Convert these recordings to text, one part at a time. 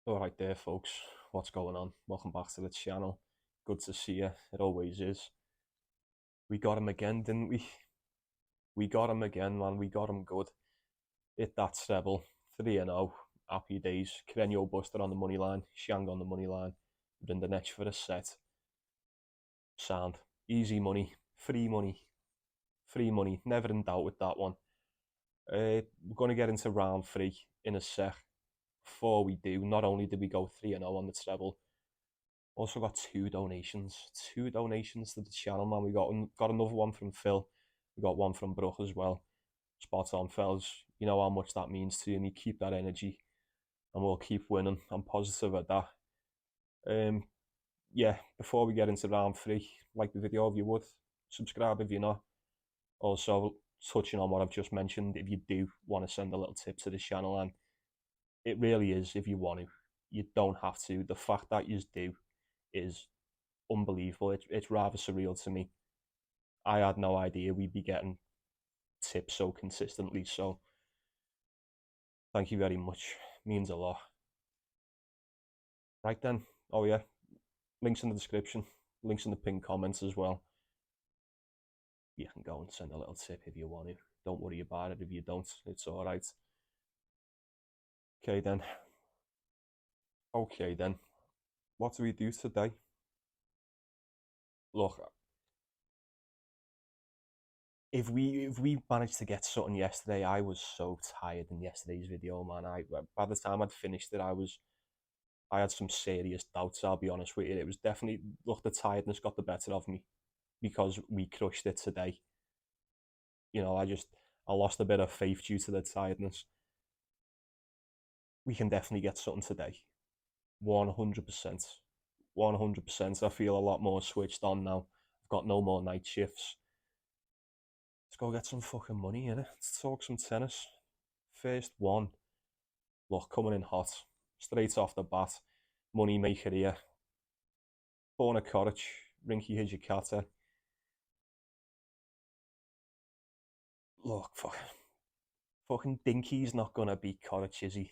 All right there, folks. What's going on? Welcome back to the channel. Good to see you. It always is. We got him again, didn't we? We got him again, man. We got him good. Hit that treble. 3-0. Happy days. Crenio Buster on the money line. Shang on the money line. We're in the next for a set. Sound. Easy money. Free money. Free money. Never in doubt with that one. We're going to get into round three in a sec. Before we do, not only did we go 3-0 on the treble, also got two donations to the channel, man. We got another one from Phil. We got one from Brooke as well. Spot on, fellas. You know how much that means to me. Keep that energy, and we'll keep winning. I'm positive at that. Um, yeah. Before we get into round three, like the video if you would, subscribe if you're not. Also, touching on what I've just mentioned, if you do want to send a little tip to the channel, and it really is if you want to, you don't have to. The fact that you do is unbelievable. It's rather surreal to me. I had no idea we'd be getting tips so consistently. So thank you very much. Means a lot. Right then. Oh yeah. Links in the description. Links in the pinned comments as well. You can go and send a little tip if you want to. Don't worry about it if you don't. It's alright. Okay then. Okay then. What do we do today? Look, if we managed to get something yesterday, I was so tired in yesterday's video, man. By the time I'd finished it, I had some serious doubts. I'll be honest with you. It was definitely, look, the tiredness got the better of me because we crushed it today. I lost a bit of faith due to the tiredness. We can definitely get something today. 100%. 100%. I feel a lot more switched on now. I've got no more night shifts. Let's go get some fucking money, innit? Let's talk some tennis. First one. Look, coming in hot. Straight off the bat. Money maker here. Borna Koric. Rinky Hijikata. Look, fucking Dinky's not gonna beat Koric, is he?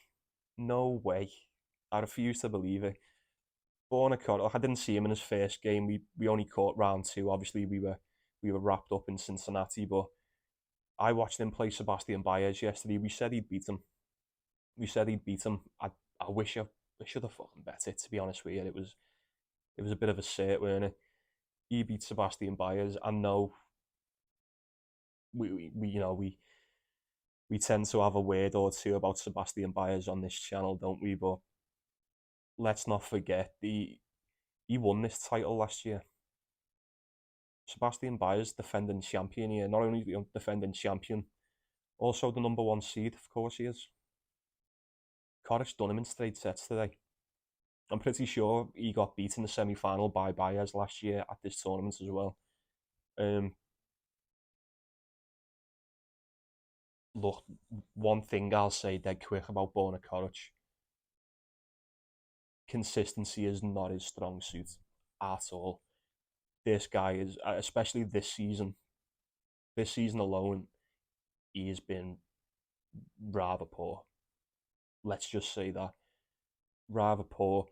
No way. I refuse to believe it. Borna Koric. I didn't see him in his first game. We only caught round two. Obviously, we were wrapped up in Cincinnati, but I watched him play Sebastian Baez yesterday. We said he'd beat him. We said he'd beat him. I wish I should have fucking bet it. To be honest with you, it was a bit of a cert, weren't it? He beat Sebastian Baez. I know we tend to have a word or two about Sebastian Baez on this channel, don't we? But let's not forget he won this title last year. Sebastian Baez, defending champion here. Not only the defending champion, also the number one seed. Of course he is. Coric done him in straight sets today. I'm pretty sure he got beat in the semi-final by Baez last year at this tournament as well. Um, Look, one thing I'll say dead quick about Borna Koric: consistency is not his strong suit at all. This guy is, especially this season alone, he has been rather poor. Let's just say that. Rather poor.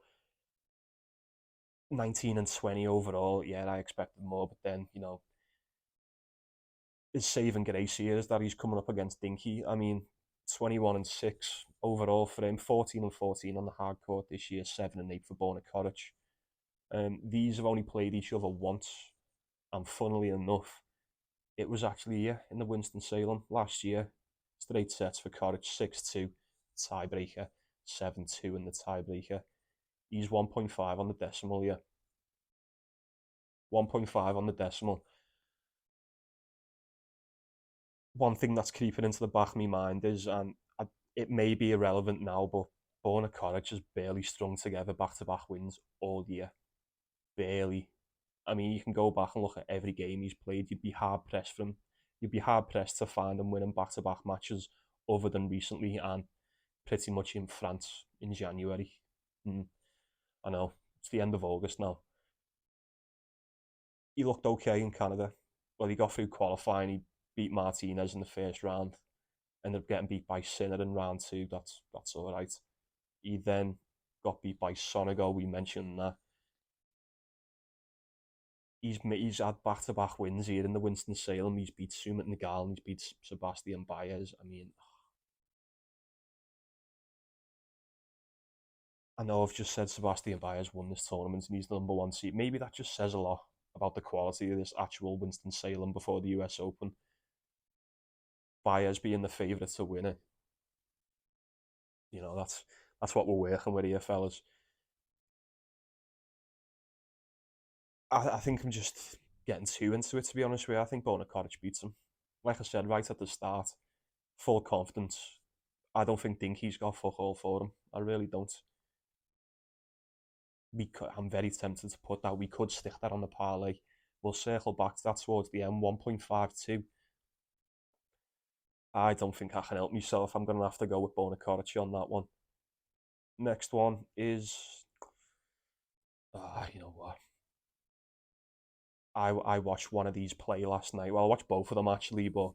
19 and 20 overall. Yeah, I expected more, but then, his saving grace here is that he's coming up against Dinky. I mean, 21 and 6 overall for him, 14 and 14 on the hard court this year, 7 and 8 for Borna Koric. These have only played each other once, and funnily enough, it was actually here in the Winston-Salem last year. Straight sets for Koric, 6-2, tiebreaker, 7-2 in the tiebreaker. He's 1.5 on the decimal here. 1.5 on the decimal. One thing that's creeping into the back of my mind is, and it may be irrelevant now, but Borna Koric has barely strung together back-to-back wins all year. Barely. I mean, you can go back and look at every game he's played. You'd be hard pressed for him. You'd be hard pressed to find him winning back-to-back matches other than recently and pretty much in France in January. I know it's the end of August now. He looked okay in Canada. Well, he got through qualifying. He beat Martinez in the first round. Ended up getting beat by Sinner in round two. That's all right. He then got beat by Sonego. We mentioned that. He's had back to back wins here in the Winston Salem. He's beat Sumit Nagal and he's beat Sebastian Baez. I mean, I know I've just said Sebastian Baez won this tournament and he's the number one seed. Maybe that just says a lot about the quality of this actual Winston Salem before the US Open. Baez being the favourite to win it. That's what we're working with here, fellas. I think I'm just getting too into it, to be honest with you. I think Bona Koric beats him. Like I said right at the start, full confidence. I don't think Dinky's got fuck all for him. I really don't. I'm very tempted to put that. We could stick that on the parlay. We'll circle back to that towards the end. 1.52. I don't think I can help myself. I'm going to have to go with Bona Koric on that one. Next one is. You know what? I watched one of these play last night. Well, I watched both of them actually, but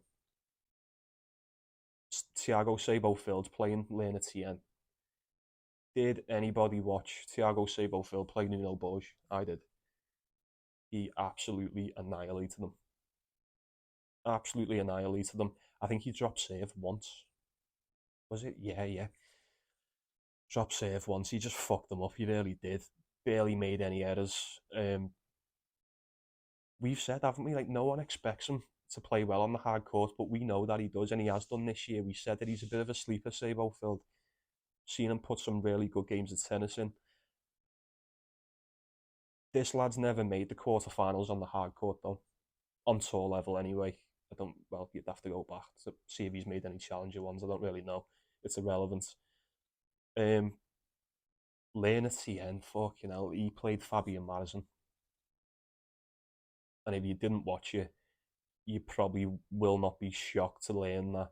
Thiago Sabo-Field's playing Lane Etienne. Did anybody watch Thiago Sabo-Field play Nuno Boge? I did. He absolutely annihilated them. Absolutely annihilated them. I think he dropped save once. Was it? Yeah, yeah. Dropped save once. He just fucked them up. He really did. Barely made any errors. We've said, haven't we? Like, no one expects him to play well on the hard court, but we know that he does, and he has done this year. We said that he's a bit of a sleeper, Sabo-Field. Seen him put some really good games of tennis in. This lad's never made the quarterfinals on the hard court, though. On tour level, anyway. I don't, well, you'd have to go back to see if he's made any challenger ones. I don't really know. It's irrelevant. Um, Lane Etienne, fucking hell, he played Fabian Madison. And if you didn't watch it, you probably will not be shocked to learn that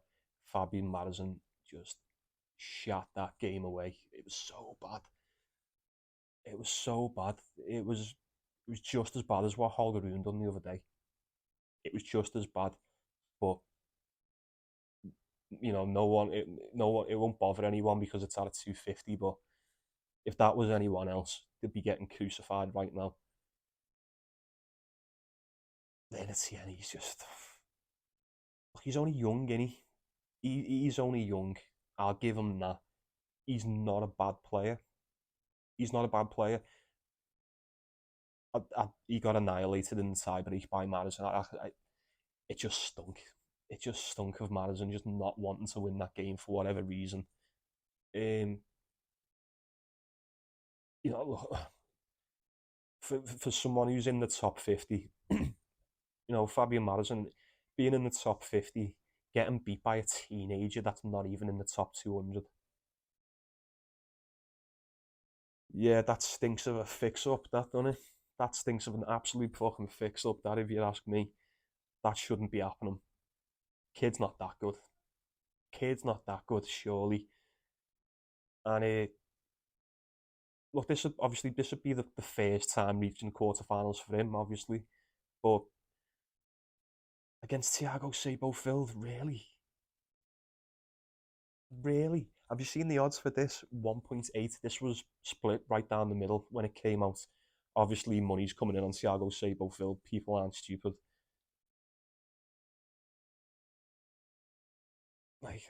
Fabian Madison just shot that game away. It was so bad. It was so bad. It was just as bad as what Holger Rune done the other day. It was just as bad, but it won't bother anyone because it's at a 250. But if that was anyone else, they'd be getting crucified right now. Then it's yeah, he's only young, isn't he? He's only young. I'll give him that. He's not a bad player. He's not a bad player. He got annihilated in the tiebreak by Madison. It just stunk. It just stunk of Madison just not wanting to win that game for whatever reason. Um, look, for someone who's in the top 50, Fabian Madison being in the top 50, getting beat by a teenager that's not even in the top 200. Yeah, that stinks of a fix up, that, doesn't it? That stinks of an absolute fucking fix up, that, if you ask me. That shouldn't be happening. Kid's not that good. Kid's not that good, surely. And look, this would be the first time reaching the quarterfinals for him, obviously. But against Thiago Sabo-Field, really? Really? Have you seen the odds for this? 1.8. This was split right down the middle when it came out. Obviously, money's coming in on Thiago Sabo-Field. People aren't stupid. Like,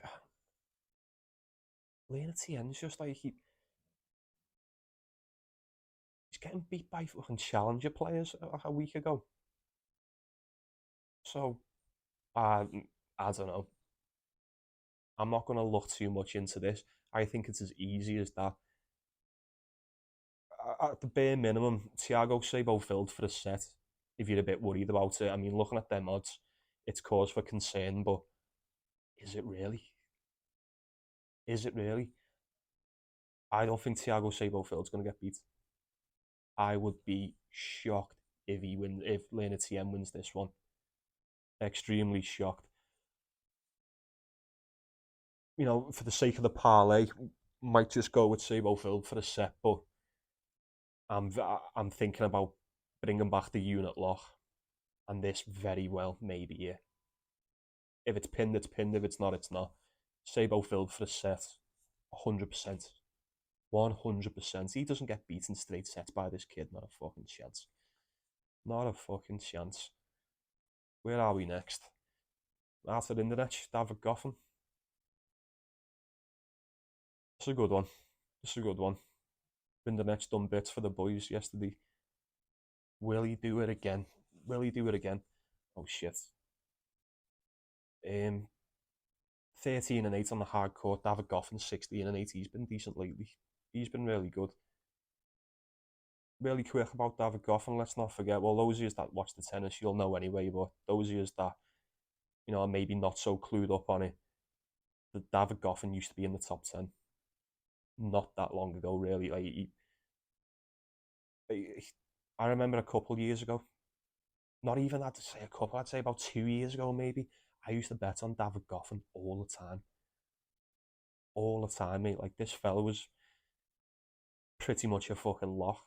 Lane Etienne's just like, he's getting beat by fucking challenger players a week ago. So, I don't know. I'm not going to look too much into this. I think it's as easy as that. At the bare minimum, Thiago Sabo-Field for a set, if you're a bit worried about it. I mean, looking at them odds, it's cause for concern, but is it really? Is it really? I don't think Thiago Sabo-Field's going to get beat. I would be shocked if Lane Etienne wins this one. Extremely shocked. For the sake of the parlay, might just go with Sabo-Field for a set, but I'm I'm thinking about bringing back the unit lock, and this very well maybe yeah. If it's pinned, it's pinned. If it's not, it's not. Sabo-Field for a set, 100%. 100%. He doesn't get beaten straight sets by this kid. Not a fucking chance. Not a fucking chance. Where are we next? Arthur Rinderknech, David Goffin. It's a good one. It's a good one. Rinderknech done bits for the boys yesterday. Will he do it again? Will he do it again? Oh shit. 13 and 8 on the hard court. David Goffin 16 and 8. He's been decent lately. He's been really good. Really quick about David Goffin, let's not forget. Well, those of you that watch the tennis, you'll know anyway, but those of you that are maybe not so clued up on it, that David Goffin used to be in the top 10 not that long ago, really. I remember a couple of years ago, not even, I'd say a couple, I'd say about 2 years ago maybe, I used to bet on David Goffin all the time. All the time, mate. Like, this fella was pretty much a fucking lock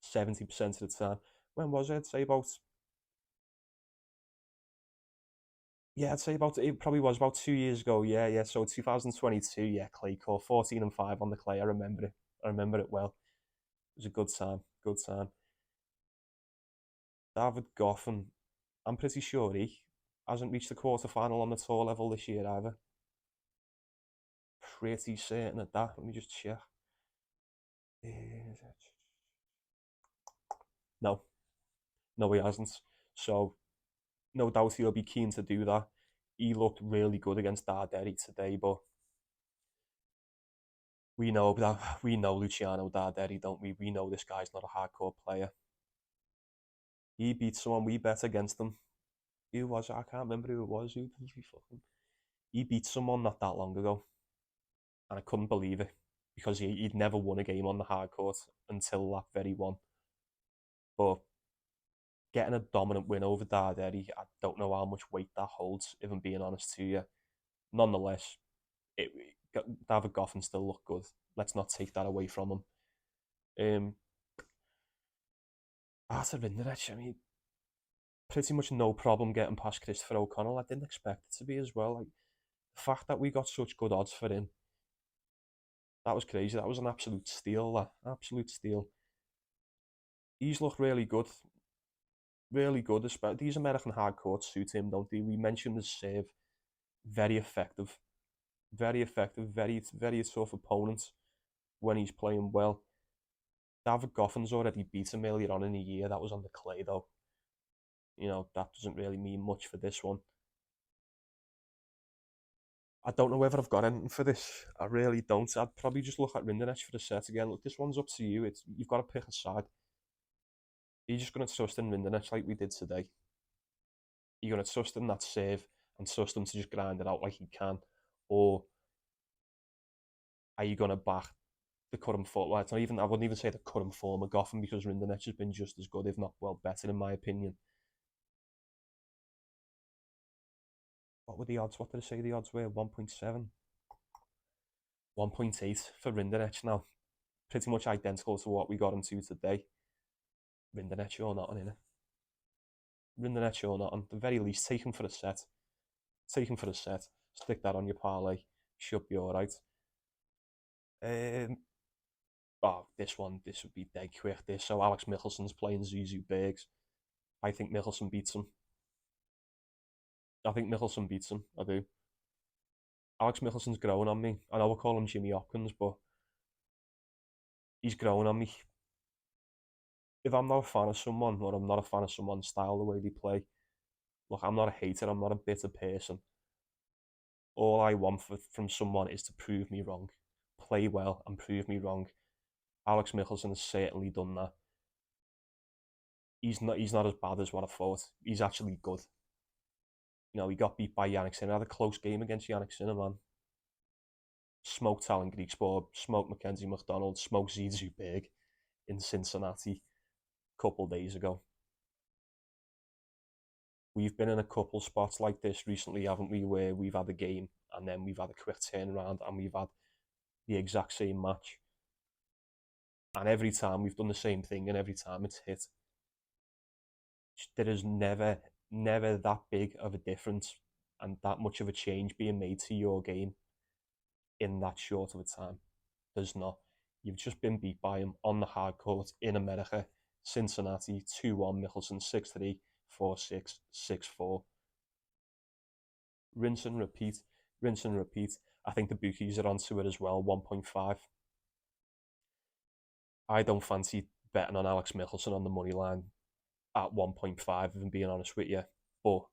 70% of the time. When was it? I'd say about, yeah, I'd say about, it probably was about 2 years ago. Yeah, yeah. So 2022, yeah, clay court, 14 and 5 on the clay. I remember it. I remember it well. It was a good time. Good time. David Goffin, I'm pretty sure he hasn't reached the quarterfinal on the tour level this year either. Pretty certain of that. Let me just check. No, no, he hasn't. So no doubt he'll be keen to do that. He looked really good against Darderi today, but we know Luciano Darderi, don't we? We know this guy's not a hardcore player. He beat someone we bet against him. Who was it? I can't remember who it was. Who did he fucking? He beat someone not that long ago, and I couldn't believe it because he'd never won a game on the hard court until that very one. But getting a dominant win over Darderi, I don't know how much weight that holds, if I'm being honest to you. Nonetheless, it, David Goffin still looked good. Let's not take that away from him. Arthur Rinderknech, I mean, pretty much no problem getting past Christopher O'Connell. I didn't expect it to be as well. Like, the fact that we got such good odds for him, that was crazy. That was an absolute steal. That absolute steal. He's looked really good, really good. These American hard courts suit him, don't they? We mentioned his serve, very effective, very effective, very tough opponent when he's playing well. David Goffin's already beat him earlier on in the year. That was on the clay, though. That doesn't really mean much for this one. I don't know whether I've got anything for this. I really don't. I'd probably just look at Rinderknech for the set again. Look, this one's up to you. You've got to pick a side. You're just going to trust in Rinderknech like we did today. You're going to trust in that save and trust him to just grind it out like he can, or are you going to back the current form? Well, it's not even. I wouldn't even say the current form of Goffin because Rinderknech has been just as good, if not better, in my opinion. What were the odds? What did I say the odds were? 1.7, 1.8 for Rinderknech now. Pretty much identical to what we got into today. Rinderknech or not in it. Rinderknech or not, at the very least, take him for a set. Take him for a set. Stick that on your parlay. Should be all right. This would be dead quick. So Alex Michelson's playing Zuzu Bergs. I think Michelson beats him. I do. Alex Michelson's growing on me. I know we call him Jimmy Hopkins, but he's growing on me. If I'm not a fan of someone, or I'm not a fan of someone's style, the way they play, look, I'm not a hater. I'm not a bitter person. All I want from someone is to prove me wrong. Play well and prove me wrong. Alex Michelson has certainly done that. He's not as bad as what I thought. He's actually good. He got beat by Yannick Sinner. Had a close game against Yannick Sinner, man. Smoked Alan Griekspoor, smoked Mackenzie McDonald, smoked Zizou Berg in Cincinnati a couple of days ago. We've been in a couple spots like this recently, haven't we, where we've had a game and then we've had a quick turnaround and we've had the exact same match. And every time we've done the same thing and every time it's hit. There is never that big of a difference and that much of a change being made to your game in that short of a time. There's not. You've just been beat by him on the hard court in America. Cincinnati 2-1, Mickelson 6-3, 4-6, 6-4. Rinse and repeat, rinse and repeat. I think the bookies are onto it as well, 1.5. I don't fancy betting on Alex Mickelson on the money line at 1.5, if I'm being honest with you. But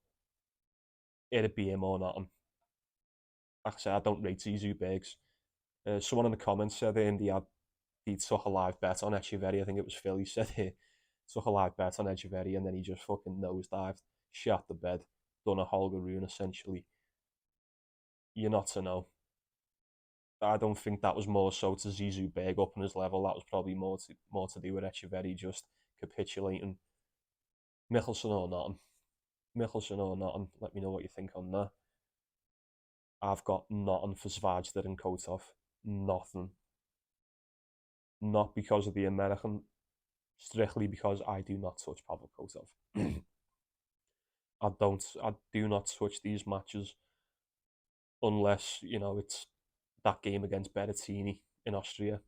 it'd be him or not. Like I said, I don't rate Zizou Bergs. Someone in the comments said he took a live bet on Echeverry. I think it was Phil. He said he took a live bet on Echeverry and then he just fucking nosedived, shot the bed, done a Holger Rune essentially. You're not to know. I don't think that was more so to Zizou Berg up on his level. That was probably more to do with Echeverry just capitulating. Mickelson or nothing. Mickelson or nothing. Let me know what you think on that. I've got nothing for Svajda and Kotov. Nothing. Not because of the American, strictly because I do not touch Pavel Kotov. I do not touch these matches unless, it's that game against Berrettini in Austria,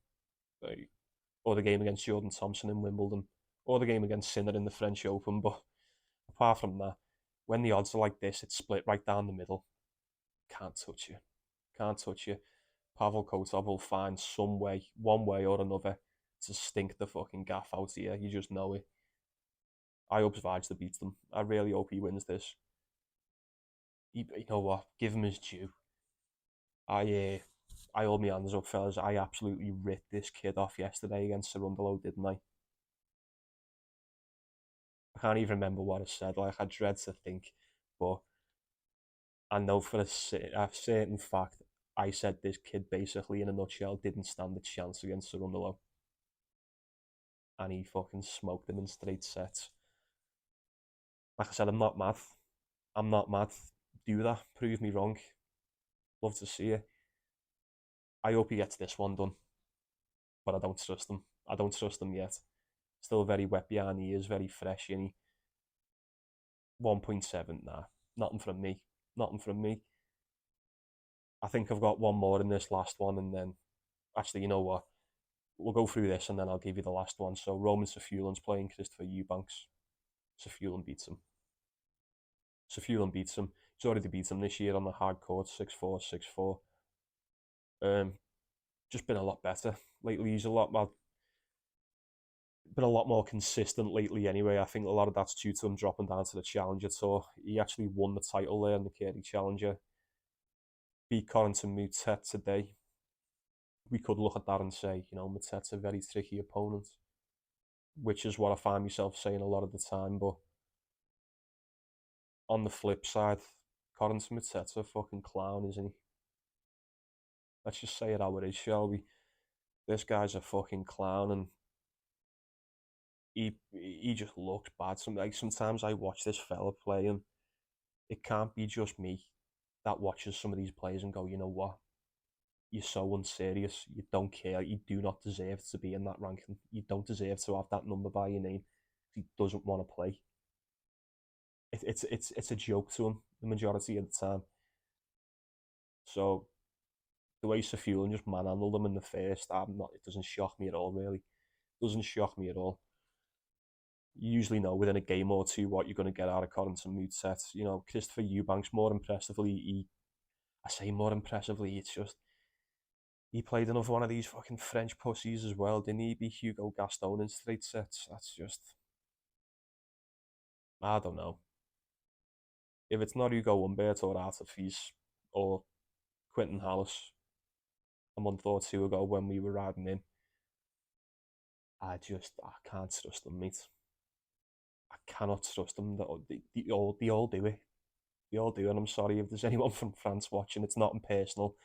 or the game against Jordan Thompson in Wimbledon, or the game against Sinner in the French Open. But apart from that, when the odds are like this, it's split right down the middle. Can't touch you. Can't touch you. Pavel Kotov will find some way, one way or another, to stink the fucking gaff out here. You just know it. I hope Svajda beats them. I really hope he wins this. You know what? Give him his due. I hold my hands up, fellas. I absolutely ripped this kid off yesterday against Cerundolo, didn't I? I can't even remember what I said. Like, I dread to think, but I know for a certain fact I said this kid basically in a nutshell didn't stand a chance against Cerundolo, and he fucking smoked him in straight sets. Like I said, I'm not mad. I'm not mad. Do that. Prove me wrong. Love to see it. I hope he gets this one done, but I don't trust him. I don't trust him yet. Still very wet behind the ears, very fresh, and he 1.7, nah, nothing from me. Nothing from me. I think I've got one more in this last one, and then actually, you know what? We'll go through this, and then I'll give you the last one. So Roman Safulin's playing Christopher Eubanks. Safulin beats him. Safulin beats him. He's already beat him this year on the hard court, 6-4, 6-4. Just been a lot better lately. He's been a lot more consistent lately anyway. I think a lot of that's due to him dropping down to the Challenger Tour. He actually won the title there in the Kerry Challenger. Beat Corentin Moutet today. We could look at that and say, Moutet's a very tricky opponent, which is what I find myself saying a lot of the time. But on the flip side, Corentin Moutet's a fucking clown, isn't he? Let's just say it how it is, shall we? This guy's a fucking clown, and he just looks bad. Sometimes I watch this fella play, and it can't be just me that watches some of these players and go, you know what? You're so unserious. You don't care. You do not deserve to be in that ranking. You don't deserve to have that number by your name. He doesn't want to play. It's a joke to him the majority of the time. So the way Safulin just manhandled him in the first, it doesn't shock me at all. Really, it doesn't shock me at all. You usually know within a game or two what you're going to get out of Corentin Moutet. Christopher Eubanks more impressively. I say more impressively. It's just he played another one of these fucking French pussies as well, didn't he? Beat Hugo Gaston in straight sets. That's just, I don't know. If it's not Hugo Humbert or Artifice or Quentin Hallis a month or two ago when we were riding in, I can't trust them, mate. I cannot trust them. They all do it. They all do, and I'm sorry if there's anyone from France watching. It's not personal.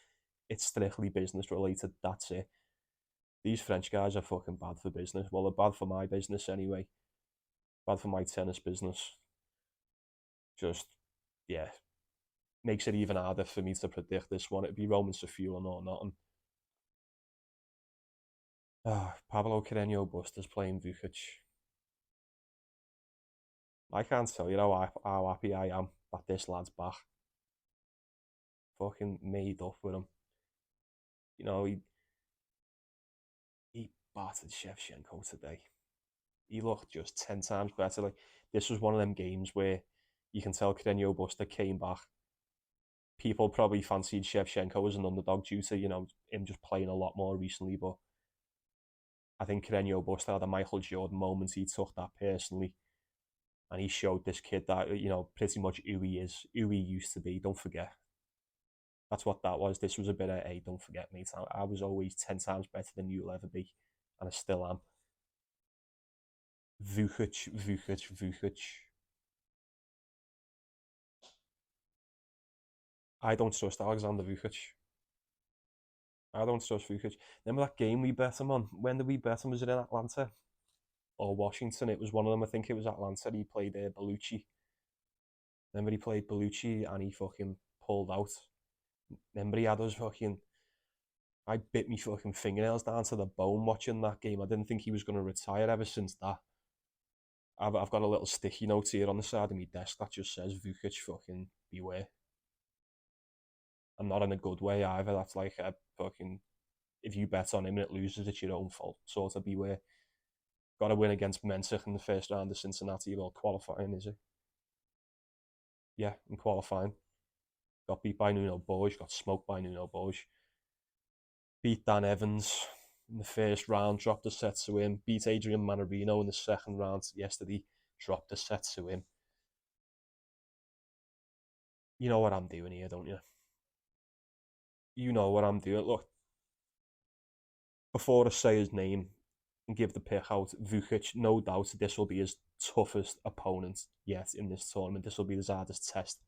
It's strictly business related. That's it. These French guys are fucking bad for business. Well, they're bad for my business anyway. Bad for my tennis business. Just, yeah, makes it even harder for me to predict this one. It'd be Roman Safulin or nothing. Pablo Carreño Buster's playing Vukic. I can't tell you how happy I am that this lad's back. Fucking made up with him. He battered Shevchenko today. He looked just 10 times better. Like, this was one of them games where you can tell Carreño Busta came back. People probably fancied Shevchenko as an underdog due to, him just playing a lot more recently, but I think Carreño Busta had a Michael Jordan moment. He took that personally, and he showed this kid that, pretty much who he is, who he used to be. Don't forget. That's what that was. This was a bit of, hey, don't forget, mate. I was always 10 times better than you'll ever be, and I still am. Vukic. I don't trust Alexander Vukic. I don't trust Vukic. Remember that game we bet him on? When did we bet him? Was it in Atlanta or Washington? It was one of them. I think it was Atlanta. He played Bellucci. Remember he played Bellucci and he fucking pulled out. Remember he had us fucking. I bit me fucking fingernails down to the bone watching that game. I didn't think he was going to retire ever since that. I've got a little sticky note here on the side of my desk that just says Vukic fucking beware. And not in a good way either. That's like a fucking, if you bet on him and it loses, it's your own fault. Sort of beware. Got to win against Mensah in the first round of Cincinnati. Well, qualifying, is it? Yeah, in qualifying. Got beat by Nuno Borges. Got smoked by Nuno Borges. Beat Dan Evans in the first round. Dropped a set to him. Beat Adrian Manarino in the second round yesterday. Dropped a set to him. You know what I'm doing here, don't you? You know what I'm doing. Look, before I say his name and give the pick out, Vukic, no doubt this will be his toughest opponent yet in this tournament. This will be his hardest test.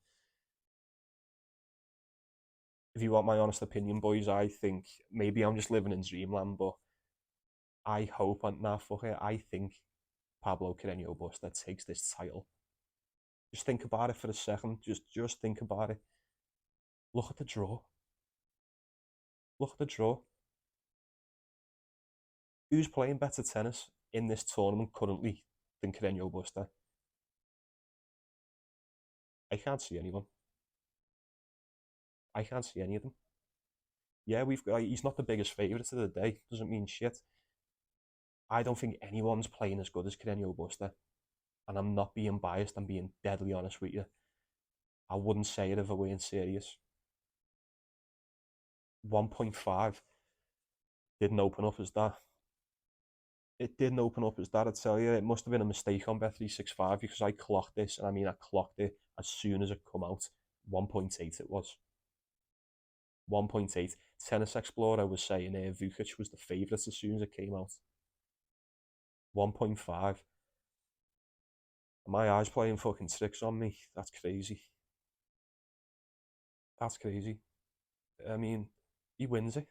If you want my honest opinion, boys, I think maybe I'm just living in dreamland, but I hope, and nah, fuck it, I think Pablo Carreño Busta takes this title. Just think about it for a second. Just think about it. Look at the draw. Look at the draw. Who's playing better tennis in this tournament currently than Carreño Busta? I can't see anyone. I can't see any of them. Yeah, we've got. He's not the biggest favourite of the day. Doesn't mean shit. I don't think anyone's playing as good as Carreño Busta, and I'm not being biased. I'm being deadly honest with you. I wouldn't say it if I weren't serious. 1.5 didn't open up as that. It didn't open up as that. I tell you, it must have been a mistake on Bet365 because I clocked this, and I mean I clocked it as soon as it come out. 1.8 it was. 1.8. Tennis Explorer was saying Vukic was the favourite as soon as it came out. 1.5. My eyes playing fucking tricks on me. That's crazy. That's crazy. I mean, he wins it.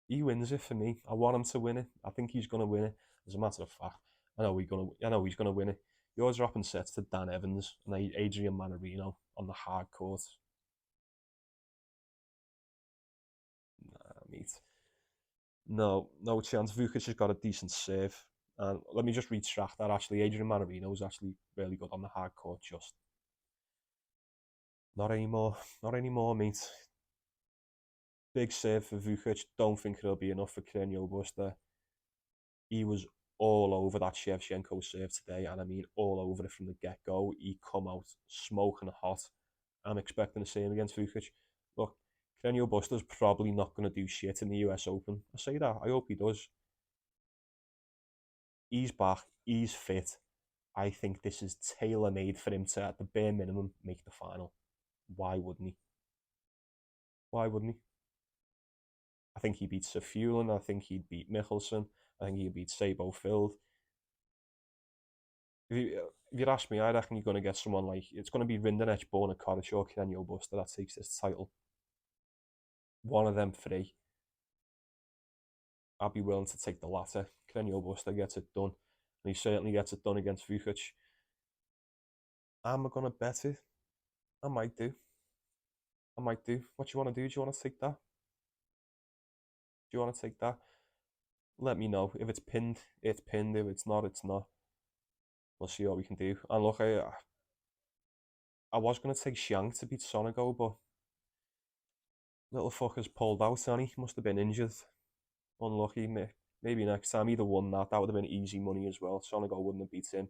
He wins it for me. I want him to win it. I think he's gonna win it. As a matter of fact, I know he's gonna win it. You're dropping sets to Dan Evans and Adrian Manarino on the hard court. Nah, mate. No chance. Vukic has got a decent serve. And let me just retract that. Actually, Adrian Manarino is actually really good on the hard court. Just not anymore. Not anymore, mate. Big serve for Vukic. Don't think it'll be enough for Carreño Busta. He was all over that Shevchenko serve today, and I mean all over it from the get-go. He come out smoking hot. I'm expecting the same against Vukic. Look, Carreño Busta's probably not going to do shit in the US Open. I say that. I hope he does. He's back. He's fit. I think this is tailor-made for him to, at the bare minimum, make the final. Why wouldn't he? Why wouldn't he? I think he beat Safulan. I think he'd beat Michelson. I think he'd beat Sabo Field. If you ask me, I reckon you're going to get someone like, it's going to be Rinderknech, Borna Koric or Carreño Busta that takes this title. One of them three. I'd be willing to take the latter. Carreño Busta gets it done. And he certainly gets it done against Vukic. Am I going to bet it? I might do. What do you want to do? Do you want to take that? Do you want to take that? Let me know. If it's pinned, it's pinned. If it's not, it's not. We'll see what we can do. And look, I was going to take Xiang to beat Sonego, but little fucker's pulled out, and he must have been injured. Unlucky, mate. Maybe next time. Either won that. That would have been easy money as well. Sonego wouldn't have beat him.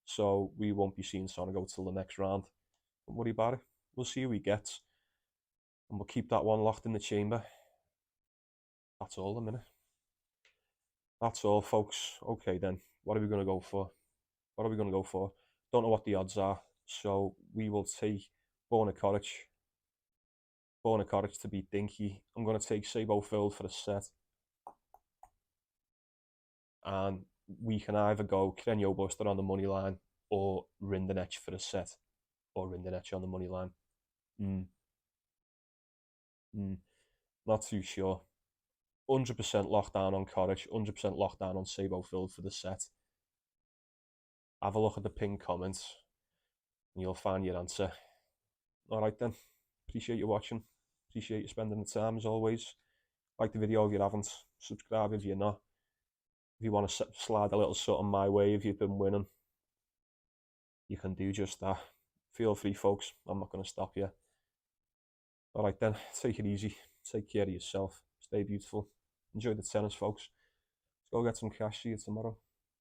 So we won't be seeing Sonego till the next round. Don't worry about it. We'll see who he gets. And we'll keep that one locked in the chamber. That's all a minute. That's all, folks. Okay, then. What are we going to go for? What are we going to go for? Don't know what the odds are. So we will take Borna Koric to beat Dinky. I'm going to take Sabo Field for a set. And we can either go Krenyo Buster on the money line or Rindenech for a set. Or Rindenech on the money line. Not too sure. 100% locked down on Koric, 100% locked down on Sabo Field for the set. Have a look at the pinned comments and you'll find your answer. Alright then, appreciate you watching, appreciate you spending the time as always. Like the video if you haven't, subscribe if you're not. If you want to slide a little something my way if you've been winning, you can do just that. Feel free, folks, I'm not going to stop you. Alright then, take it easy, take care of yourself, stay beautiful, enjoy the tennis, folks. Let's go get some cash, see you tomorrow.